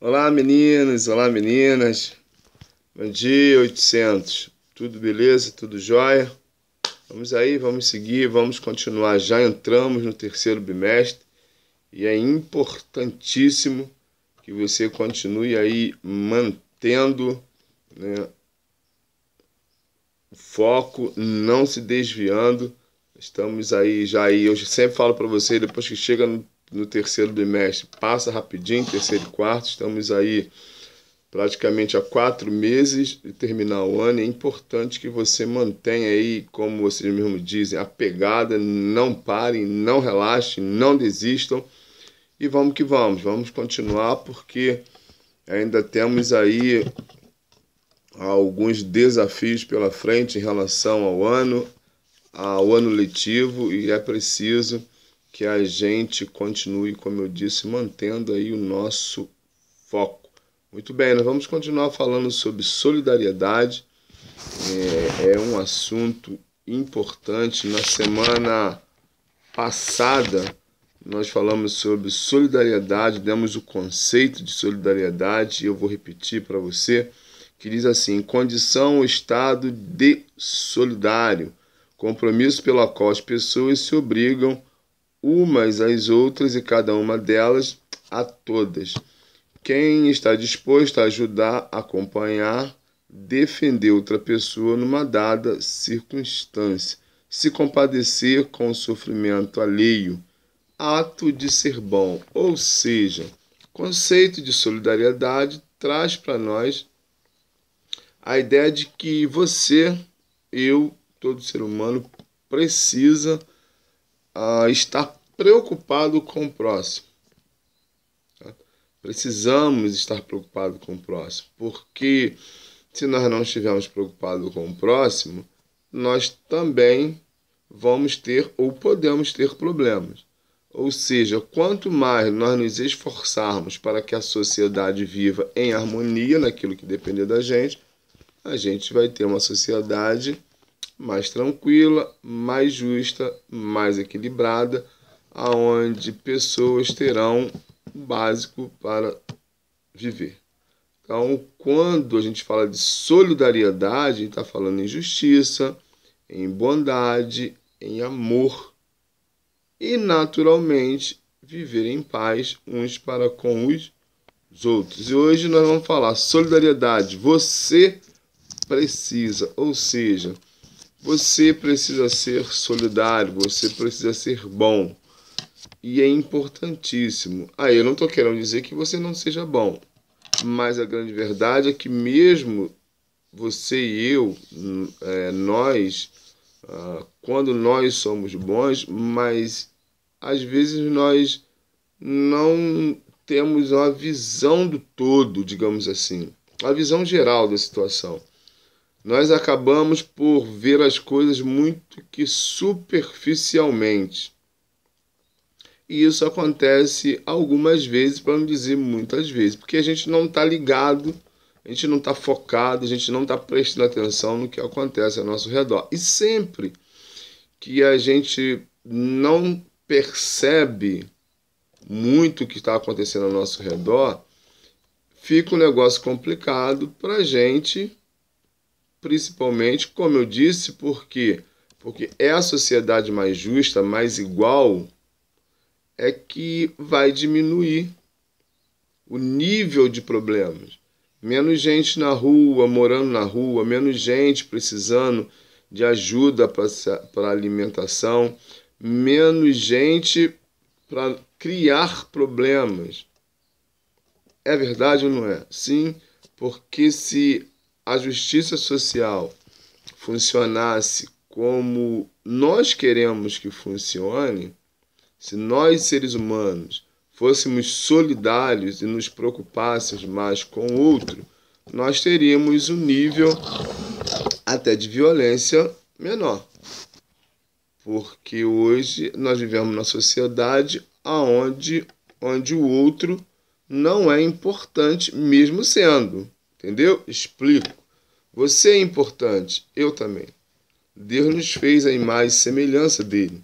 Olá meninos, olá meninas, bom dia 800, tudo beleza, tudo jóia? Vamos aí, vamos seguir, vamos continuar, já entramos no terceiro bimestre e é importantíssimo que você continue aí mantendo, né, o foco, não se desviando. Estamos aí já aí, eu sempre falo para você, depois que chega no terceiro bimestre, passa rapidinho, terceiro e quarto, estamos aí praticamente há 4 meses de terminar o ano. É importante que você mantenha aí, como vocês mesmos dizem, a pegada, não parem, não relaxem, não desistam e vamos que vamos continuar porque ainda temos aí alguns desafios pela frente em relação ao ano letivo e é preciso que a gente continue, como eu disse, mantendo aí o nosso foco. Muito bem, nós vamos continuar falando sobre solidariedade. É um assunto importante. Na semana passada, nós falamos sobre solidariedade, demos o conceito de solidariedade, e eu vou repetir para você, que diz assim: condição ou estado de solidário, compromisso pelo qual as pessoas se obrigam umas às outras e cada uma delas a todas. Quem está disposto a ajudar, acompanhar, defender outra pessoa numa dada circunstância, se compadecer com o sofrimento alheio, ato de ser bom. Ou seja, o conceito de solidariedade traz para nós a ideia de que você, eu, todo ser humano precisa estar preocupado com o próximo. Precisamos estar preocupados com o próximo, porque se nós não estivermos preocupados com o próximo, nós também vamos ter ou podemos ter problemas. Ou seja, quanto mais nós nos esforçarmos para que a sociedade viva em harmonia naquilo que depender da gente, a gente vai ter uma sociedade mais tranquila, mais justa, mais equilibrada, aonde pessoas terão o básico para viver. Então, quando a gente fala de solidariedade, a gente está falando em justiça, em bondade, em amor e, naturalmente, viver em paz uns para com os outros. E hoje nós vamos falar solidariedade. Você precisa, ou seja, você precisa ser solidário, você precisa ser bom. E é importantíssimo. Aí eu não estou querendo dizer que você não seja bom, mas a grande verdade é que mesmo você e eu, nós, quando nós somos bons, mas às vezes nós não temos uma visão do todo, digamos assim, a visão geral da situação. Nós acabamos por ver as coisas muito que superficialmente. E isso acontece algumas vezes, para não dizer muitas vezes, porque a gente não está ligado, a gente não está focado, a gente não está prestando atenção no que acontece ao nosso redor. E sempre que a gente não percebe muito o que está acontecendo ao nosso redor, fica um negócio complicado para a gente, principalmente, como eu disse, porque é a sociedade mais justa, mais igual, é que vai diminuir o nível de problemas. Menos gente na rua, morando na rua, menos gente precisando de ajuda para alimentação, menos gente para criar problemas. É verdade ou não é? Sim, porque se a justiça social funcionasse como nós queremos que funcione, se nós, seres humanos, fôssemos solidários e nos preocupássemos mais com o outro, nós teríamos um nível até de violência menor. Porque hoje nós vivemos numa sociedade onde o outro não é importante, mesmo sendo. Entendeu? Explico. Você é importante, eu também. Deus nos fez a imagem e semelhança dele.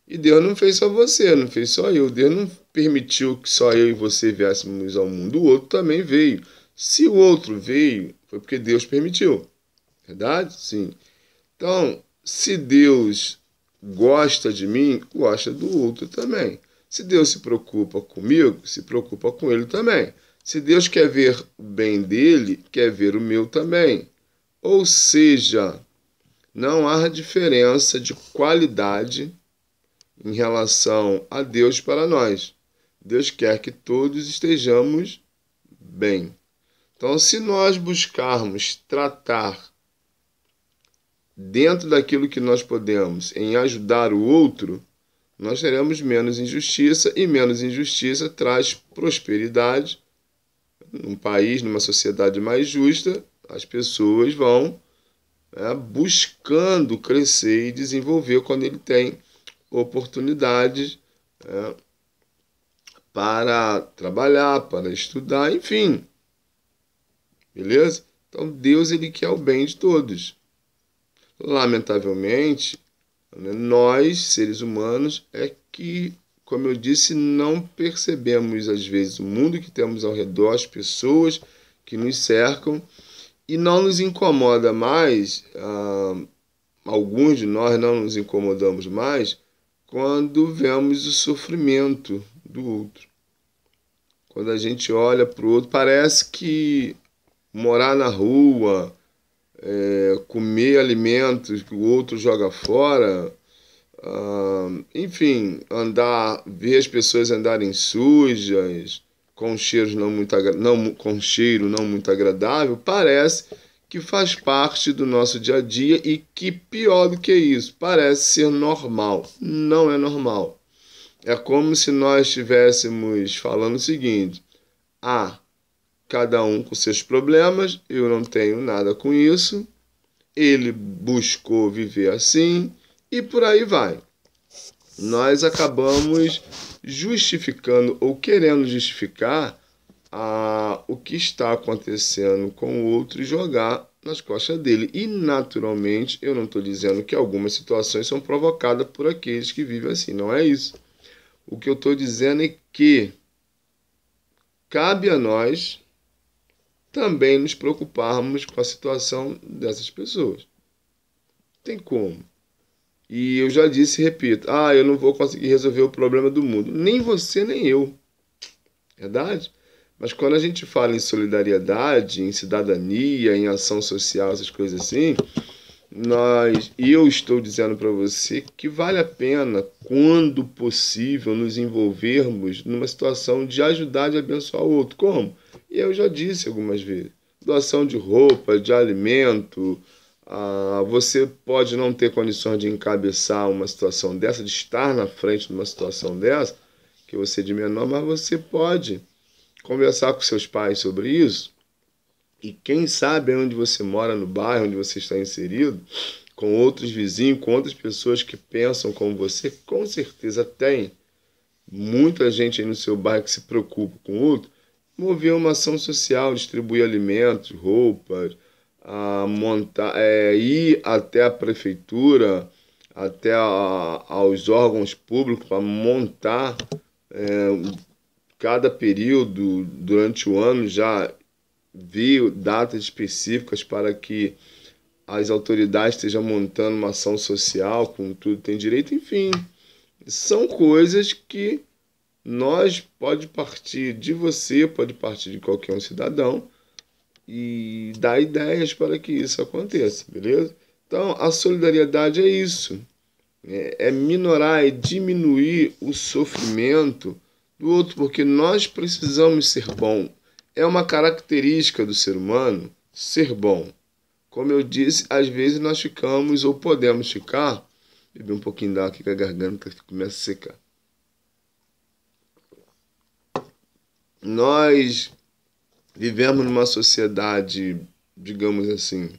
E Deus não fez só você, não fez só eu. Deus não permitiu que só eu e você viéssemos ao mundo, o outro também veio. Se o outro veio, foi porque Deus permitiu. Verdade? Sim. Então, se Deus gosta de mim, gosta do outro também. Se Deus se preocupa comigo, se preocupa com ele também. Se Deus quer ver o bem dele, quer ver o meu também. Ou seja, não há diferença de qualidade em relação a Deus para nós. Deus quer que todos estejamos bem. Então, se nós buscarmos tratar dentro daquilo que nós podemos em ajudar o outro, nós teremos menos injustiça, e menos injustiça traz prosperidade. Num país, numa sociedade mais justa, as pessoas vão buscando crescer e desenvolver quando ele tem oportunidades para trabalhar, para estudar, enfim. Beleza? Então Deus, ele quer o bem de todos. Lamentavelmente, nós, seres humanos, é que, como eu disse, não percebemos às vezes o mundo que temos ao redor, as pessoas que nos cercam, e não nos incomoda mais, alguns de nós não nos incomodamos mais, quando vemos o sofrimento do outro. Quando a gente olha para o outro, parece que morar na rua, comer alimentos que o outro joga fora, enfim, ver as pessoas andarem sujas, com cheiros com cheiro não muito agradável, parece que faz parte do nosso dia a dia, e que, pior do que isso, parece ser normal. Não é normal. É como se nós estivéssemos falando o seguinte: cada um com seus problemas, eu não tenho nada com isso, ele buscou viver assim, e por aí vai. Nós acabamos justificando ou querendo justificar o que está acontecendo com o outro e jogar nas costas dele. E, naturalmente, eu não estou dizendo que algumas situações são provocadas por aqueles que vivem assim. Não é isso. O que eu estou dizendo é que cabe a nós também nos preocuparmos com a situação dessas pessoas. Tem como. E eu já disse e repito, eu não vou conseguir resolver o problema do mundo. Nem você, nem eu. Verdade? Mas quando a gente fala em solidariedade, em cidadania, em ação social, essas coisas assim, eu estou dizendo para você que vale a pena, quando possível, nos envolvermos numa situação de ajudar, de abençoar o outro. Como? E eu já disse algumas vezes. Doação de roupa, de alimento. Você pode não ter condições de encabeçar uma situação dessa, de estar na frente de uma situação dessa, que você é de menor, mas você pode conversar com seus pais sobre isso. E quem sabe onde você mora, no bairro onde você está inserido, com outros vizinhos, com outras pessoas que pensam como você, com certeza tem muita gente aí no seu bairro que se preocupa com o outro, mover uma ação social, distribuir alimentos, roupas, ir até a prefeitura, até aos órgãos públicos para montar cada período durante o ano, já vi datas específicas para que as autoridades estejam montando uma ação social com tudo tem direito, enfim. São coisas que pode partir de você, pode partir de qualquer um cidadão, e dar ideias para que isso aconteça, beleza? Então, a solidariedade é isso. É minorar, é diminuir o sofrimento do outro, porque nós precisamos ser bom. É uma característica do ser humano ser bom. Como eu disse, às vezes nós ficamos ou podemos ficar. Beber um pouquinho d'água aqui que a garganta começa a secar. Nós vivemos numa sociedade, digamos assim,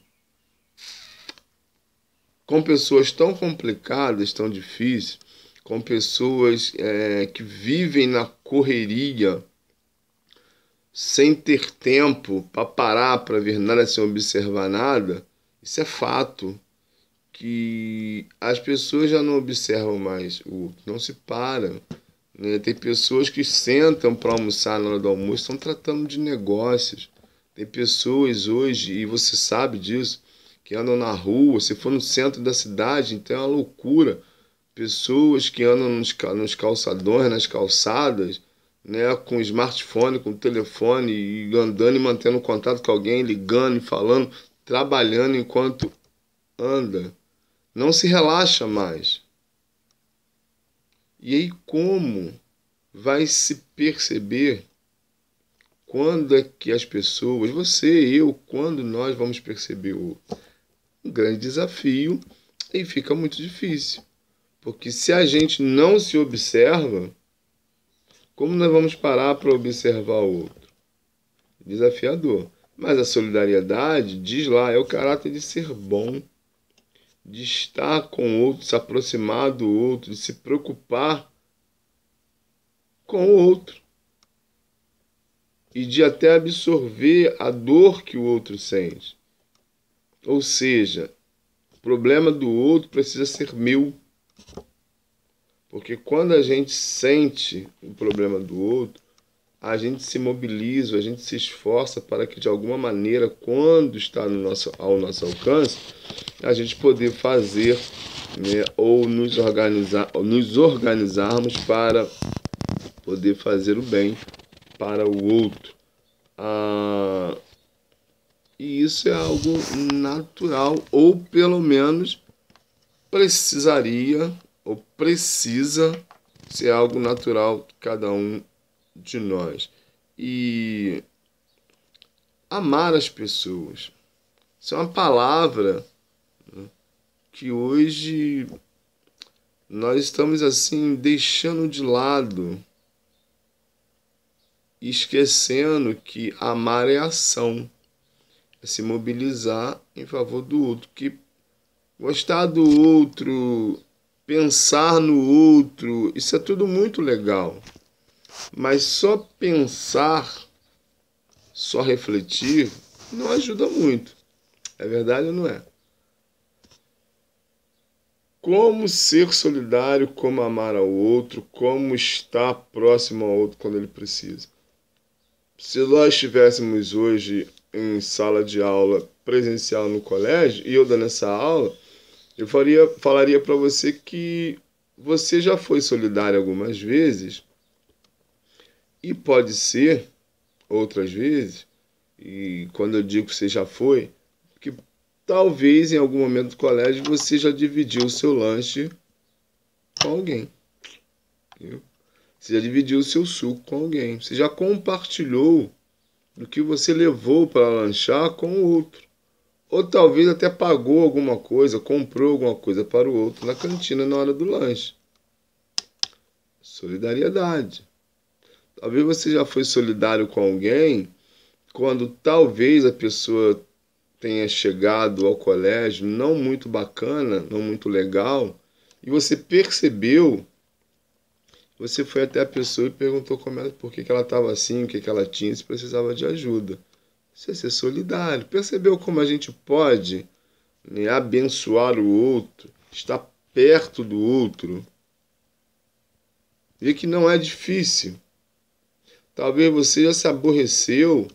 com pessoas tão complicadas, tão difíceis, com pessoas que vivem na correria, sem ter tempo para parar, para ver nada, sem observar nada. Isso é fato, que as pessoas já não observam mais o outro, não se param. né? Tem pessoas que sentam para almoçar na hora do almoço, estão tratando de negócios. Tem pessoas hoje, e você sabe disso, que andam na rua, se for no centro da cidade, então é uma loucura. Pessoas que andam nos calçadões, nas calçadas, né, com smartphone, com telefone, e andando e mantendo contato com alguém, ligando e falando, trabalhando enquanto anda. Não se relaxa mais. E aí como vai se perceber quando é que as pessoas, você, eu, quando nós vamos perceber o um grande desafio e fica muito difícil. Porque se a gente não se observa, como nós vamos parar para observar o outro? Desafiador. Mas a solidariedade, diz lá, é o caráter de ser bom, de estar com o outro, se aproximar do outro, de se preocupar com o outro. E de até absorver a dor que o outro sente. Ou seja, o problema do outro precisa ser meu. Porque quando a gente sente o problema do outro, a gente se mobiliza, a gente se esforça para que de alguma maneira, quando está ao nosso alcance, a gente poder fazer, né, ou nos organizarmos para poder fazer o bem para o outro. E isso é algo natural, ou pelo menos precisaria ou precisa ser algo natural de cada um de nós. E amar as pessoas. Isso é uma palavra, né, que hoje nós estamos assim deixando de lado, esquecendo que amar é ação, é se mobilizar em favor do outro, que gostar do outro, pensar no outro, isso é tudo muito legal. Mas só pensar, só refletir, não ajuda muito. É verdade ou não é? Como ser solidário, como amar ao outro, como estar próximo ao outro quando ele precisa. Se nós estivéssemos hoje em sala de aula presencial no colégio, e eu dando essa aula, eu falaria para você que você já foi solidário algumas vezes, e pode ser outras vezes, e quando eu digo que você já foi, que talvez em algum momento do colégio você já dividiu o seu lanche com alguém. Viu? Você já dividiu o seu suco com alguém. Você já compartilhou do que você levou para lanchar com o outro. Ou talvez até pagou alguma coisa, comprou alguma coisa para o outro na cantina na hora do lanche. Solidariedade. Talvez você já foi solidário com alguém quando talvez a pessoa tenha chegado ao colégio não muito bacana, não muito legal, e você percebeu, você foi até a pessoa e perguntou por que ela estava assim, o que ela tinha, se precisava de ajuda. Isso é ser solidário. Percebeu como a gente pode, né, abençoar o outro, estar perto do outro, e que não é difícil. Talvez você já se aborreceu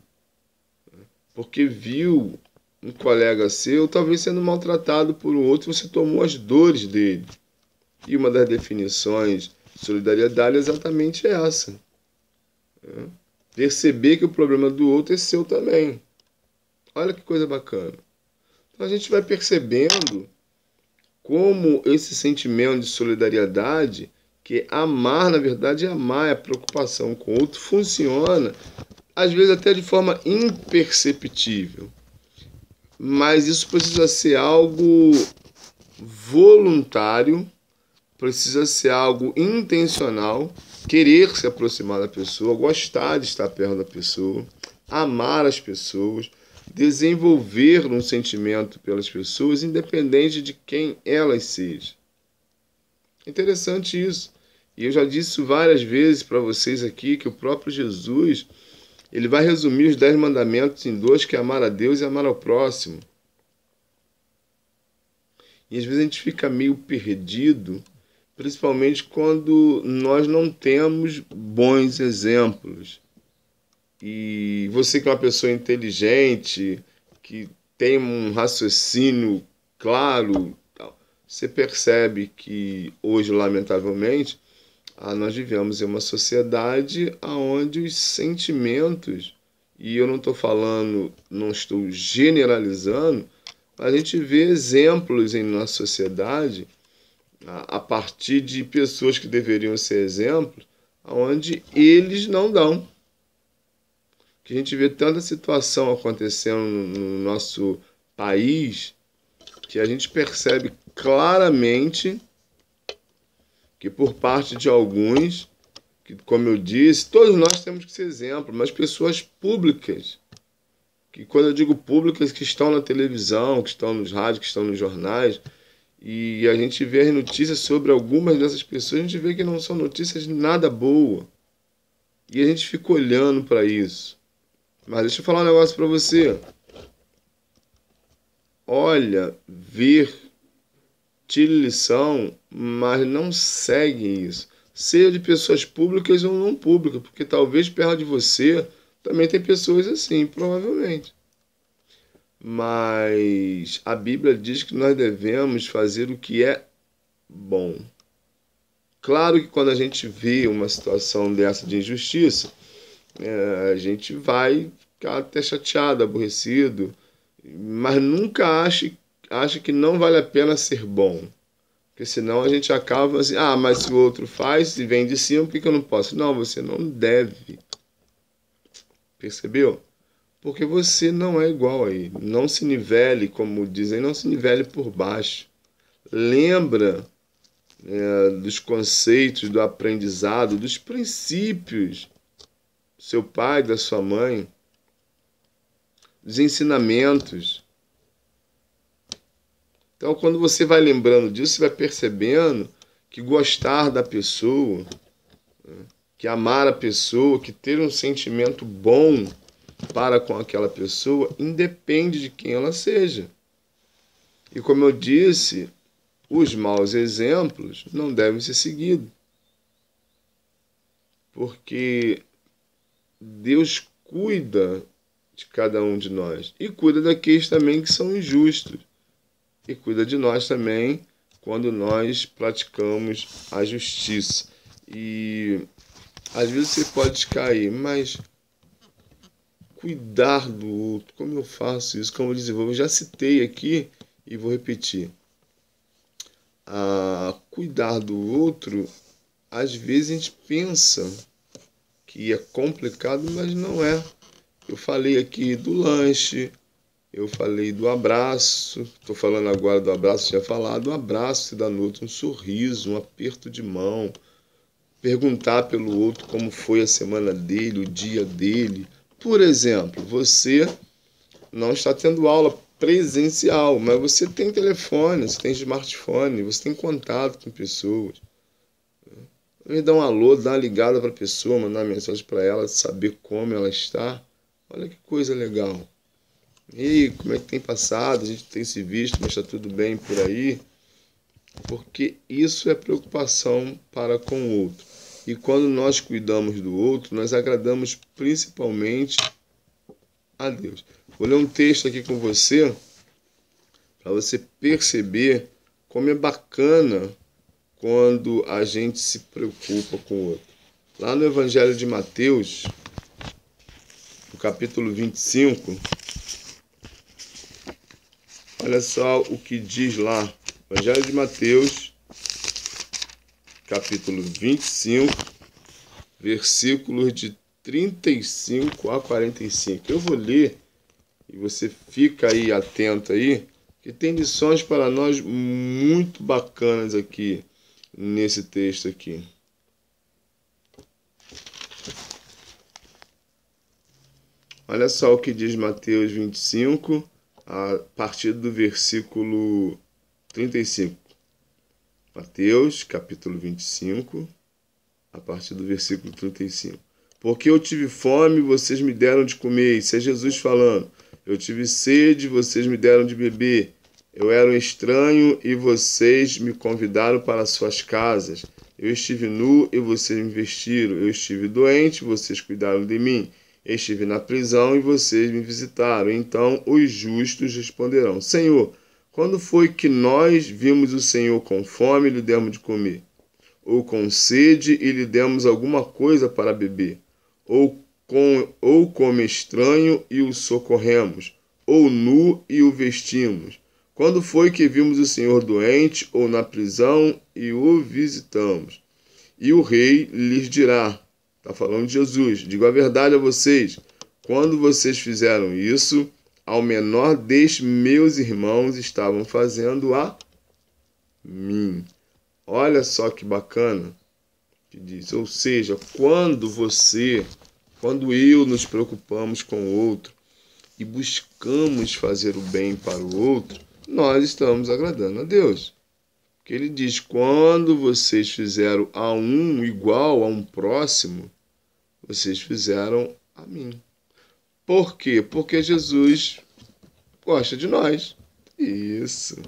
porque viu um colega seu, talvez sendo maltratado por um outro, você tomou as dores dele. E uma das definições de solidariedade é exatamente essa. Né? Perceber que o problema do outro é seu também. Olha que coisa bacana. Então a gente vai percebendo como esse sentimento de solidariedade, que amar, na verdade, é amar, é preocupação com o outro, funciona, às vezes até de forma imperceptível. Mas isso precisa ser algo voluntário, precisa ser algo intencional, querer se aproximar da pessoa, gostar de estar perto da pessoa, amar as pessoas, desenvolver um sentimento pelas pessoas, independente de quem elas sejam. Interessante isso. E eu já disse várias vezes para vocês aqui que o próprio Jesus, ele vai resumir os 10 mandamentos em 2, que é amar a Deus e amar ao próximo. E às vezes a gente fica meio perdido, principalmente quando nós não temos bons exemplos. E você que é uma pessoa inteligente, que tem um raciocínio claro, tal, você percebe que hoje, lamentavelmente, nós vivemos em uma sociedade onde os sentimentos, e eu não estou falando, não estou generalizando, a gente vê exemplos em nossa sociedade a partir de pessoas que deveriam ser exemplos, onde eles não dão. Que a gente vê tanta situação acontecendo no nosso país que a gente percebe claramente que por parte de alguns, que como eu disse, todos nós temos que ser exemplo, mas pessoas públicas, que quando eu digo públicas, que estão na televisão, que estão nos rádios, que estão nos jornais, e a gente vê as notícias sobre algumas dessas pessoas, a gente vê que não são notícias nada boas. E a gente fica olhando para isso. Mas deixa eu falar um negócio para você. Olha, ver, tire lição, mas não segue isso. Seja de pessoas públicas ou não públicas, porque talvez perto de você também tem pessoas assim, provavelmente. Mas a Bíblia diz que nós devemos fazer o que é bom. Claro que quando a gente vê uma situação dessa de injustiça, a gente vai ficar até chateado, aborrecido, mas nunca ache que não vale a pena ser bom. Porque senão a gente acaba assim, mas se o outro faz e vem de cima, por que eu não posso? Não, você não deve. Percebeu? Porque você não é igual a ele. Não se nivele, como dizem, não se nivele por baixo. Lembra, dos conceitos, do aprendizado, dos princípios do seu pai, da sua mãe, dos ensinamentos. Então, quando você vai lembrando disso, você vai percebendo que gostar da pessoa, que amar a pessoa, que ter um sentimento bom para com aquela pessoa, independe de quem ela seja. E como eu disse, os maus exemplos não devem ser seguidos. Porque Deus cuida de cada um de nós. E cuida daqueles também que são injustos. E cuida de nós também quando nós praticamos a justiça. E às vezes você pode cair, mas cuidar do outro, como eu faço isso, como eu desenvolvo, eu já citei aqui e vou repetir. Cuidar do outro, às vezes a gente pensa que é complicado, mas não é. Eu falei aqui do lanche, eu falei do abraço, estou falando agora do abraço, tinha falado, um abraço se dá no outro, um sorriso, um aperto de mão, perguntar pelo outro como foi a semana dele, o dia dele. Por exemplo, você não está tendo aula presencial, mas você tem telefone, você tem smartphone, você tem contato com pessoas. Me dá um alô, dá uma ligada para a pessoa, mandar uma mensagem para ela, saber como ela está. Olha que coisa legal. E como é que tem passado? A gente tem se visto, mas está tudo bem por aí? Porque isso é preocupação para com o outro. E quando nós cuidamos do outro, nós agradamos principalmente a Deus. Vou ler um texto aqui com você, para você perceber como é bacana quando a gente se preocupa com o outro. Lá no Evangelho de Mateus, no capítulo 25, olha só o que diz lá. Evangelho de Mateus, capítulo 25, versículos de 35 a 45. Eu vou ler e você fica aí atento aí, que tem lições para nós muito bacanas aqui nesse texto aqui. Olha só o que diz Mateus 25, a partir do versículo 35. Mateus, capítulo 25, a partir do versículo 35. Porque eu tive fome, vocês me deram de comer. Isso é Jesus falando. Eu tive sede, vocês me deram de beber. Eu era um estranho e vocês me convidaram para suas casas. Eu estive nu e vocês me vestiram. Eu estive doente e vocês cuidaram de mim. Eu estive na prisão e vocês me visitaram. Então os justos responderão: Senhor, quando foi que nós vimos o Senhor com fome e lhe demos de comer? Ou com sede e lhe demos alguma coisa para beber? Ou como estranho e o socorremos? Ou nu e o vestimos? Quando foi que vimos o Senhor doente ou na prisão e o visitamos? E o rei lhes dirá, está falando de Jesus, digo a verdade a vocês, quando vocês fizeram isso, ao menor destes meus irmãos estavam fazendo a mim. Olha só que bacana que diz, ou seja, quando eu nos preocupamos com o outro e buscamos fazer o bem para o outro, nós estamos agradando a Deus. Porque ele diz, quando vocês fizeram a um igual a um próximo, vocês fizeram a mim. Por quê? Porque Jesus gosta de nós. Isso.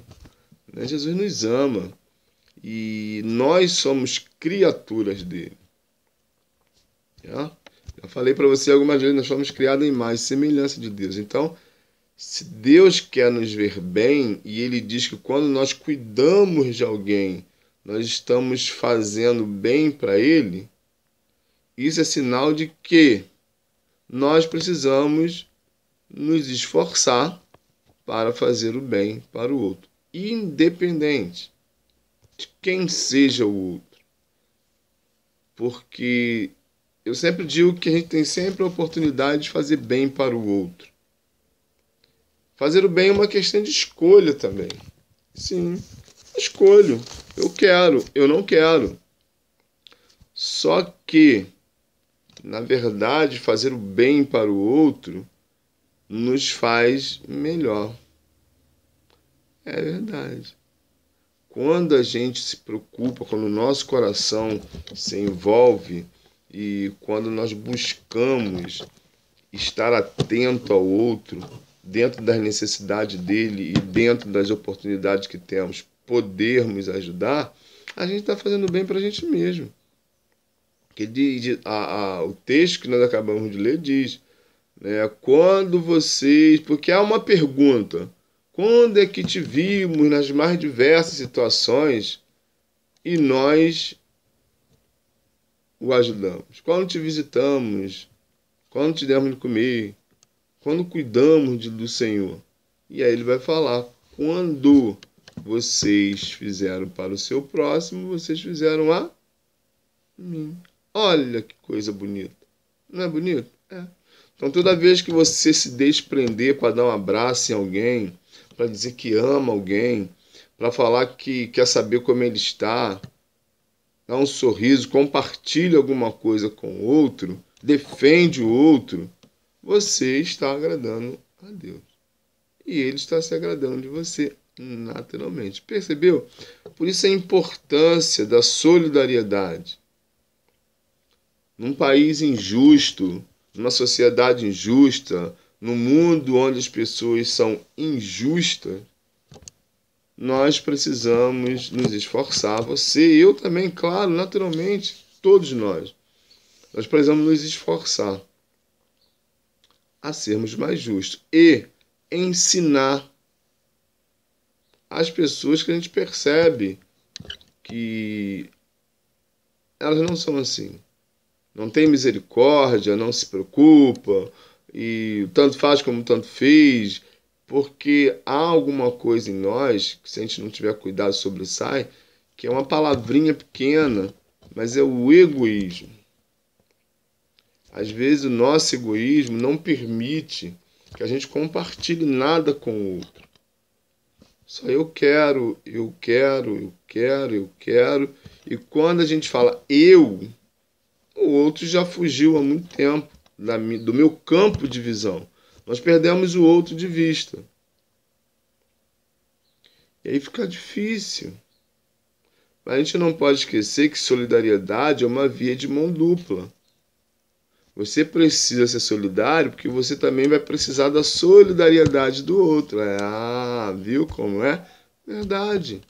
Né? Jesus nos ama. E nós somos criaturas dele. Já falei para você algumas vezes, nós somos criados em imagem e semelhança de Deus. Então, se Deus quer nos ver bem, e ele diz que quando nós cuidamos de alguém, nós estamos fazendo bem para ele, isso é sinal de que nós precisamos nos esforçar para fazer o bem para o outro, independente de quem seja o outro. Porque eu sempre digo que a gente tem sempre a oportunidade de fazer bem para o outro. Fazer o bem é uma questão de escolha também. Sim, escolho. Eu quero, eu não quero. Só que, na verdade, fazer o bem para o outro nos faz melhor. É verdade. Quando a gente se preocupa, quando o nosso coração se envolve e quando nós buscamos estar atento ao outro, dentro das necessidades dele e dentro das oportunidades que temos, podermos ajudar, a gente está fazendo bem para a gente mesmo. O texto que nós acabamos de ler diz, né, quando vocês... Porque há uma pergunta. Quando é que te vimos nas mais diversas situações e nós o ajudamos? Quando te visitamos? Quando te demos de comer? Quando cuidamos do Senhor? E aí ele vai falar, quando vocês fizeram para o seu próximo, vocês fizeram a mim. Olha que coisa bonita. Não é bonito? É. Então toda vez que você se desprender para dar um abraço em alguém, para dizer que ama alguém, para falar que quer saber como ele está, dá um sorriso, compartilha alguma coisa com o outro, defende o outro, você está agradando a Deus. E ele está se agradando de você naturalmente. Percebeu? Por isso a importância da solidariedade. Num país injusto, numa sociedade injusta, num mundo onde as pessoas são injustas, nós precisamos nos esforçar. Você, eu também, claro, naturalmente, todos nós. Nós precisamos nos esforçar a sermos mais justos e ensinar as pessoas que a gente percebe que elas não são assim. Não tem misericórdia, não se preocupa, e tanto faz como tanto fez, porque há alguma coisa em nós, que se a gente não tiver cuidado sobressai, que é uma palavrinha pequena, mas é o egoísmo. Às vezes o nosso egoísmo não permite que a gente compartilhe nada com o outro. Só eu quero, eu quero, eu quero, eu quero. E quando a gente fala eu, o outro já fugiu há muito tempo do meu campo de visão. Nós perdemos o outro de vista. E aí fica difícil. Mas a gente não pode esquecer que solidariedade é uma via de mão dupla. Você precisa ser solidário porque você também vai precisar da solidariedade do outro. Viu como é? Verdade.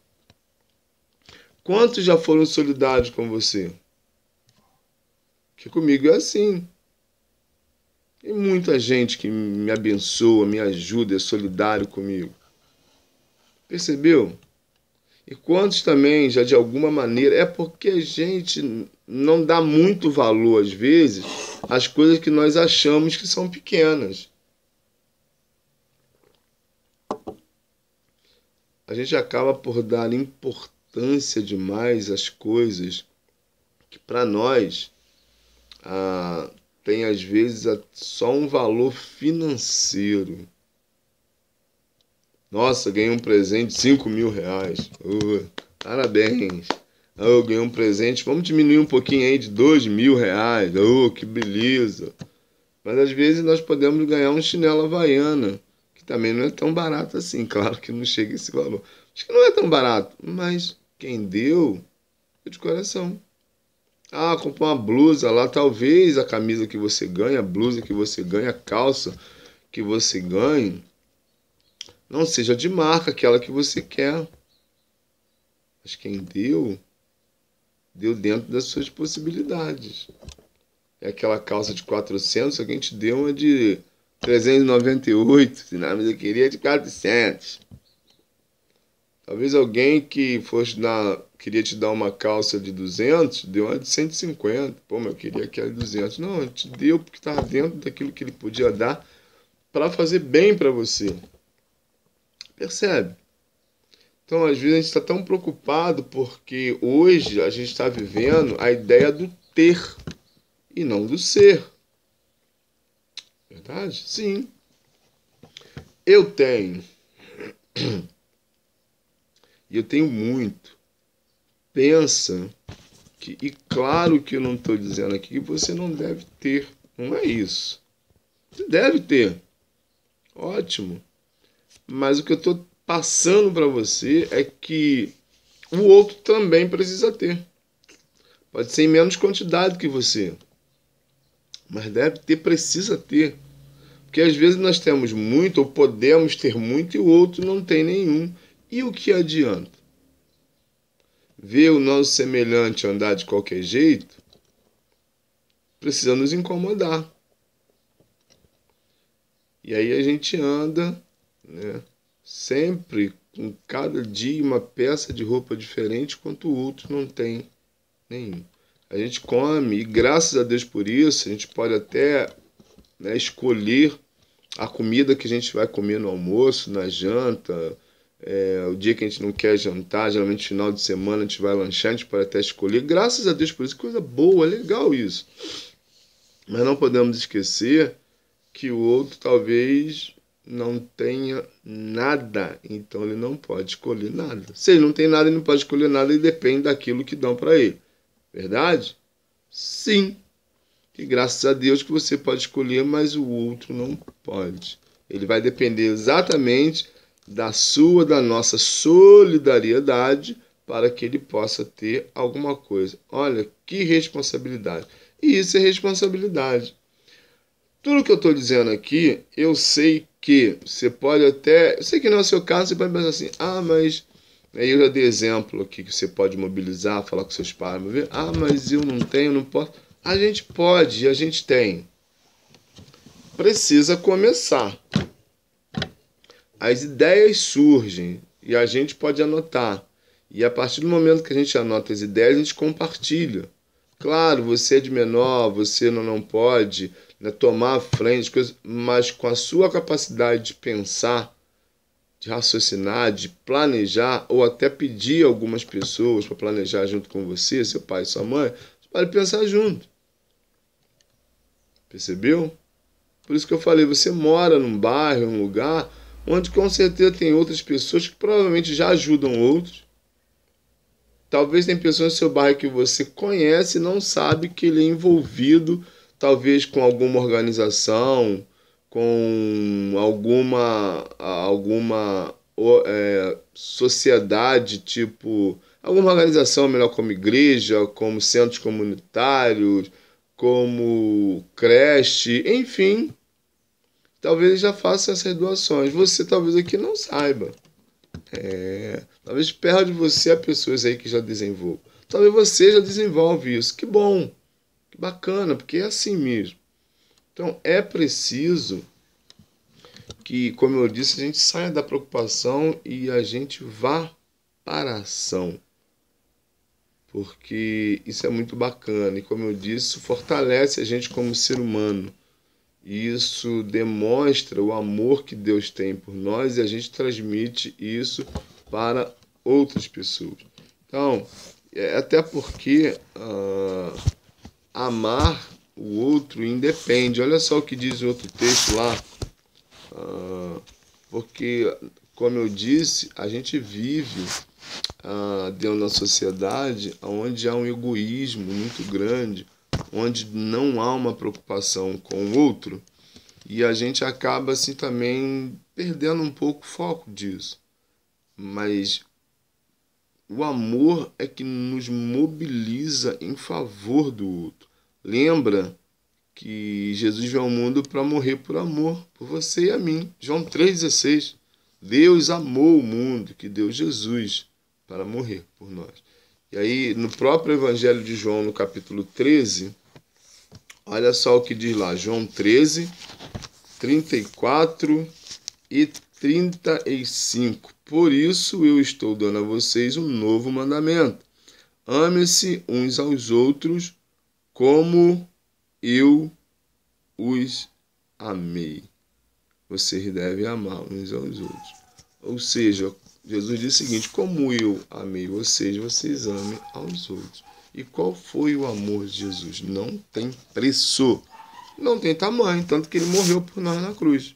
Quantos já foram solidários com você? Que comigo é assim. Tem muita gente que me abençoa, me ajuda, é solidário comigo. Percebeu? E quantos também já de alguma maneira. É porque a gente não dá muito valor, às vezes, às coisas que nós achamos que são pequenas. A gente acaba por dar importância demais às coisas que para nós tem às vezes só um valor financeiro. Nossa, ganhei um presente de R$ 5.000. Parabéns. Eu ganhei um presente, vamos diminuir um pouquinho aí de R$ 2.000. Que beleza. Mas às vezes nós podemos ganhar um chinelo Havaiana, que também não é tão barato assim. Claro que não chega esse valor. Acho que não é tão barato, mas quem deu, foi de coração. Comprou uma blusa lá, talvez a camisa que você ganha, a blusa que você ganha, a calça que você ganha, não seja de marca, aquela que você quer. Mas quem deu, deu dentro das suas possibilidades. É aquela calça de 400, alguém te deu uma de 398, mas eu queria de 400. Talvez alguém que queria te dar uma calça de 200, deu uma de 150. Pô, mas eu queria aquela de 200. Não, ele te deu porque estava dentro daquilo que ele podia dar para fazer bem para você. Percebe? Então, às vezes, a gente está tão preocupado porque hoje a gente está vivendo a ideia do ter e não do ser. Verdade? Sim. Eu tenho. E eu tenho muito. Pensa que, e claro que eu não estou dizendo aqui que você não deve ter. Não é isso. Você deve ter. Ótimo. Mas o que eu estou passando para você é que o outro também precisa ter. Pode ser em menos quantidade que você. Mas deve ter, precisa ter. Porque às vezes nós temos muito ou podemos ter muito e o outro não tem nenhum. E o que adianta? Ver o nosso semelhante andar de qualquer jeito precisa nos incomodar. E aí a gente anda, né, sempre com cada dia uma peça de roupa diferente, enquanto o outro não tem nenhum. A gente come e graças a Deus por isso, a gente pode até, né, escolher a comida que a gente vai comer no almoço, na janta, o dia que a gente não quer jantar, geralmente final de semana a gente vai lanchar, a gente pode até escolher. Graças a Deus por isso, coisa boa, legal isso. Mas não podemos esquecer que o outro talvez não tenha nada, então ele não pode escolher nada. Se ele não tem nada, ele não pode escolher nada e depende daquilo que dão para ele. Verdade? Sim. E graças a Deus que você pode escolher, mas o outro não pode. Ele vai depender exatamente da nossa solidariedade para que ele possa ter alguma coisa. Olha, que responsabilidade. E isso é responsabilidade. Tudo que eu estou dizendo aqui, eu sei que você pode até... Eu sei que não é o seu caso, você pode pensar assim, mas... Aí eu já dei exemplo aqui que você pode mobilizar, falar com seus pais, mas eu não tenho, não posso. A gente pode e a gente tem. Precisa começar. As ideias surgem e a gente pode anotar. E a partir do momento que a gente anota as ideias, a gente compartilha. Claro, você é de menor, você não pode, né, tomar a frente, coisas, mas com a sua capacidade de pensar, de raciocinar, de planejar, ou até pedir algumas pessoas para planejar junto com você, seu pai e sua mãe, você pode pensar junto. Percebeu? Por isso que eu falei, você mora num bairro, num lugar, onde com certeza tem outras pessoas que provavelmente já ajudam outros. Talvez tem pessoas no seu bairro que você conhece e não sabe que ele é envolvido, talvez com alguma organização, com alguma sociedade, tipo, alguma organização, melhor como igreja, como centros comunitários, como creche, enfim. Talvez ele já faça essas doações. Você talvez aqui não saiba. Talvez perto de você há pessoas aí que já desenvolvam. Talvez você já desenvolve isso. Que bom, que bacana, porque é assim mesmo. Então é preciso que, como eu disse, a gente saia da preocupação e a gente vá para a ação. Porque isso é muito bacana. E como eu disse, isso fortalece a gente como ser humano. Isso demonstra o amor que Deus tem por nós e a gente transmite isso para outras pessoas. Então, até porque amar o outro independe. Olha só o que diz o outro texto lá. Porque, como eu disse, a gente vive dentro da sociedade onde há um egoísmo muito grande, onde não há uma preocupação com o outro, e a gente acaba assim também perdendo um pouco o foco disso. Mas o amor é que nos mobiliza em favor do outro. Lembra que Jesus veio ao mundo para morrer por amor, por você e a mim. João 3,16. Deus amou o mundo, que deu Jesus para morrer por nós. E aí, no próprio Evangelho de João, no capítulo 13, olha só o que diz lá. João 13, 34 e 35. Por isso eu estou dando a vocês um novo mandamento. Ame-se uns aos outros como eu os amei. Vocês devem amar uns aos outros. Ou seja, Jesus disse o seguinte: como eu amei vocês, vocês amem aos outros. E qual foi o amor de Jesus? Não tem preço, não tem tamanho, tanto que ele morreu por nós na cruz.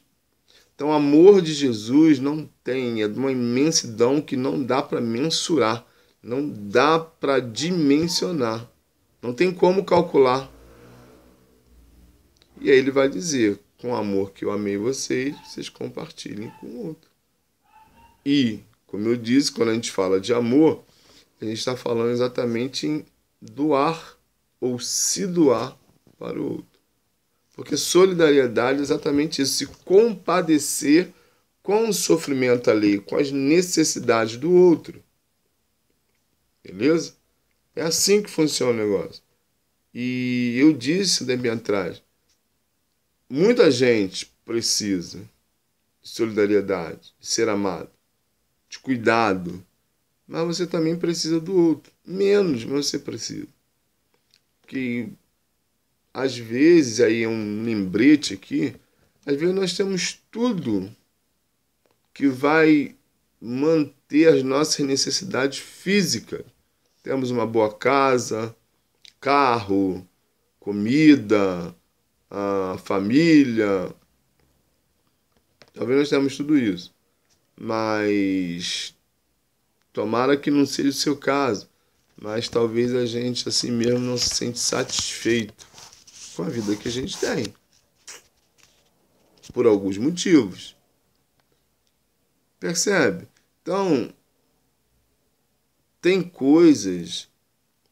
Então, o amor de Jesus não tem, é de uma imensidão que não dá para mensurar, não dá para dimensionar, não tem como calcular. E aí ele vai dizer: com o amor que eu amei vocês, vocês compartilhem com o outro. E, como eu disse, quando a gente fala de amor, a gente está falando exatamente em doar ou se doar para o outro. Porque solidariedade é exatamente isso, se compadecer com o sofrimento alheio, com as necessidades do outro. Beleza? É assim que funciona o negócio. E eu disse bem atrás, muita gente precisa de solidariedade, de ser amado, de cuidado, mas você também precisa do outro. Menos, mas você precisa. Que às vezes, aí é um lembrete aqui, às vezes nós temos tudo que vai manter as nossas necessidades físicas. Temos uma boa casa, carro, comida, a família. Talvez nós temos tudo isso. Mas tomara que não seja o seu caso. Mas talvez a gente assim mesmo não se sente satisfeito com a vida que a gente tem. Por alguns motivos. Percebe? Então, tem coisas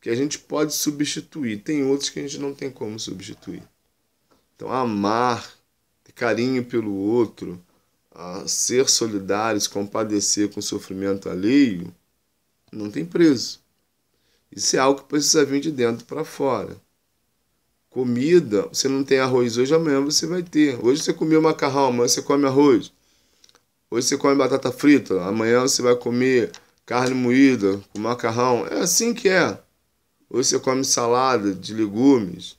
que a gente pode substituir. Tem outras que a gente não tem como substituir. Então, amar, ter carinho pelo outro, ser solidário, se compadecer com o sofrimento alheio, não tem preço. Isso é algo que precisa vir de dentro para fora. Comida, você não tem arroz hoje, amanhã você vai ter. Hoje você comeu macarrão, amanhã você come arroz. Hoje você come batata frita, amanhã você vai comer carne moída com macarrão. É assim que é. Hoje você come salada de legumes.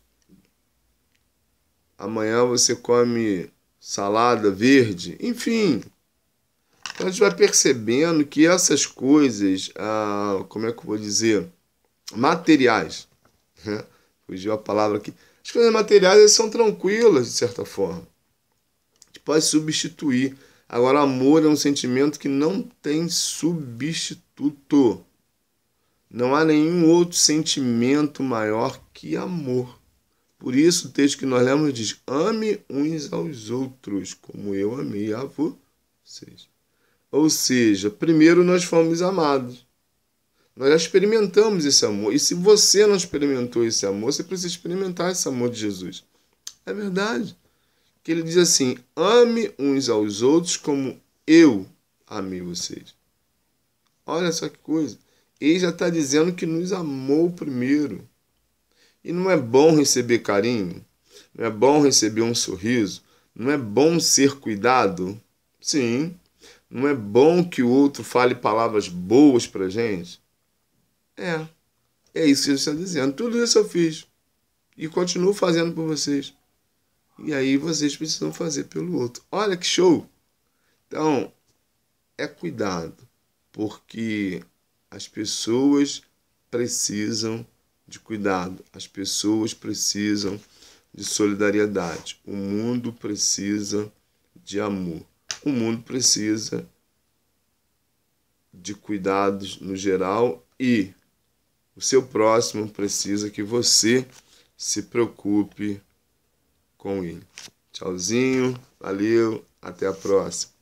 Amanhã você come salada verde. Enfim. Então a gente vai percebendo que essas coisas, como é que eu vou dizer? Materiais. Né? Fugiu a palavra aqui. As coisas materiais são tranquilas, de certa forma. A gente pode substituir. Agora, amor é um sentimento que não tem substituto. Não há nenhum outro sentimento maior que amor. Por isso, o texto que nós lemos diz: ame uns aos outros, como eu amei a vocês. Ou seja, primeiro nós fomos amados. Nós já experimentamos esse amor. E se você não experimentou esse amor, você precisa experimentar esse amor de Jesus. É verdade. Que ele diz assim: ame uns aos outros como eu amei vocês. Olha só que coisa. Ele já está dizendo que nos amou primeiro. E não é bom receber carinho? Não é bom receber um sorriso? Não é bom ser cuidado? Sim. Não é bom que o outro fale palavras boas pra gente? É. É isso que ele está dizendo. Tudo isso eu fiz. E continuo fazendo por vocês. E aí vocês precisam fazer pelo outro. Olha que show! Então, é cuidado. Porque as pessoas precisam de cuidado. As pessoas precisam de solidariedade. O mundo precisa de amor. O mundo precisa de cuidados no geral e o seu próximo precisa que você se preocupe com ele. Tchauzinho, valeu, até a próxima.